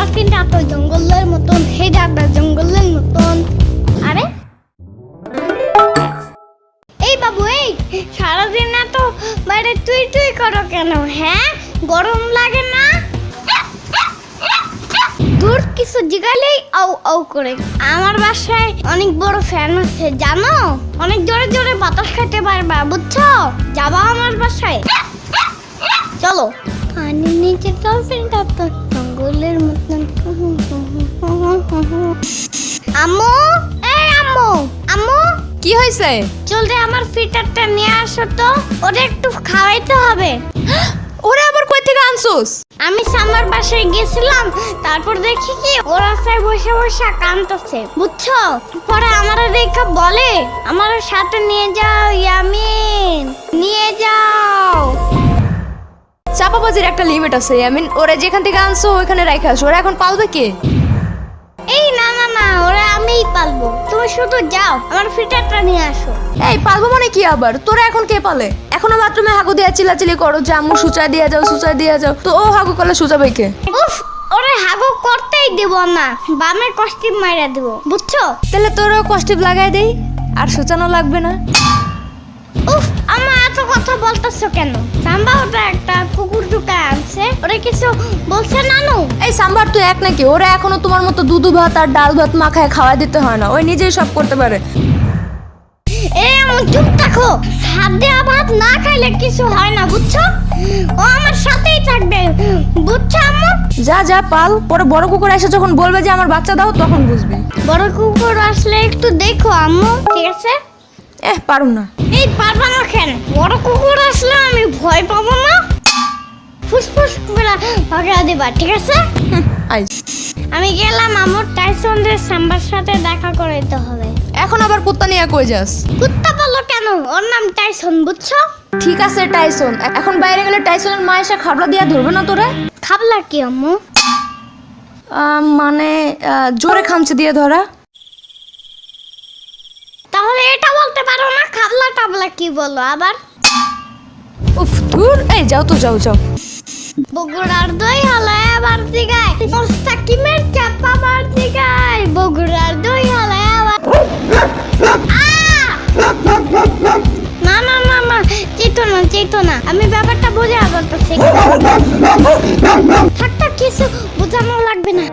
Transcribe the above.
ডলফিনটা তো জঙ্গলের মতন, হেডা জঙ্গলের মতন। আরে এই বাবু, এই সারাদিন না তো বাইরে তুই তুই করো কেন? হ্যাঁ, গরম লাগে না? দূর কিছু জিগালেই আউ আউ করে। আমার বাসায় অনেক বড় ফ্যান আছে জানো, অনেক জোরে জোরে বাতাস খেতে পারবা, বুঝছো? যাবা আমার বাসায়? চলো। পানির নিচে ডলফিনটা তো জঙ্গলের মতন। আম্মু, এই আম্মু, আম্মু কি হয়েছে? জলদি আমার ফিটারটা নিয়ে আসো তো, ওটা একটু খাওয়াইতে হবে। ওরা আবার কই থেকে আনছস? আমি সামার বাসায় গেছিলাম, তারপর দেখি কি ওরা রাস্তায় বসে বসে কাঁদতেছে, বুঝছো? পরে আমারে দেখে বলে আমার সাথে নিয়ে যাও ইয়ামিন, নিয়ে যাও। চাপাবাজির একটা লিমিট আছে ইয়ামিন, ওরা যেখান থেকে আনছো ওখানে রাইখা আসো। ওরা এখন পালবে কে? এই না না না, ওরা আমিই পালবো, তুমি শুধু যাও আমার ফিটারটা নিয়ে আসো। এই পালবো মানে কি আবার? তোরা এখন কে পালে? এখনো বাথরুমে হাগু দিয়া চিল্লাচিল্লি করো যে আম্মু সুচা দিয়া যাও, সুচা দিয়া যাও। তো ও হাগু করলে সুচাবে কে? উফ, ওরে হাগু করতেই দেব না, বামে কষ্টি মাইরা দেব, বুঝছো? তাহলে তোরও কষ্টিপ লাগাই দেই, আর সুচানো লাগবে না। উফ, আমার এত কথা বলতেছো কেন? সাম্বা ওটা একটা কুকুর ঢুকা আনছে, ওরা কিছু বলছে নানু? এই সাম্বার তুই এক নাকি? ওরা এখনো তোমার মতো দুধু ভাত আর ডাল ভাত মাখায় খাওয়া দিতে হয় না, ওই নিজেই সব করতে পারে। এই এমন চুপ থাকো, হাত দেওয়া ভাত না খাইলে কিছু হয় না, বুঝছো? ও আমার সাথেই থাকবে, বুঝছো আম্মু? যা যা পাল, পরে বড় কুকুর এসে যখন বলবে যে আমার বাচ্চা দাও তখন বুঝবি। বড় কুকুর আসলে একটু দেখো আম্মু, ঠিক আছে? পারুম না। এই পারবা না কেন? বড় কুকুর আসলে আমি ভয় পাবো না, ফুসফুস করে ভাগা দিবা, ঠিক আছে? আই আমি গেলাম, আমার টাইসনের সাম্বার সাথে দেখা করাইতে হবে। এখন আবার কুত্তা নিয়ে কই যাস? কুত্তা বলো কেন? ওর নাম টাইসন, বুঝছো? ঠিক আছে টাইসন, এখন বাইরে গেলে টাইসনের মা এসে খাবলা দিয়া ধরবে না তোরা? খাবলা কি আম্মু? মানে জোরে খামচে দিয়ে ধরা। তাহলে এটা বলতে পারো না? খাবলা টাবলা কি বলো আবার? উফ ধুর, এই যাও তো, যাও যাও। বগুড়ার দই হালায় আবার দিগায়, মোস্তাকিমের চাপা আবার দিগায়, বগুড়ার দই হালায় আবার। না না না না, চেতো না, আমি ব্যাপারটা বুঝে বলতেছি। থাকটা কিছু বোঝানো লাগবে না।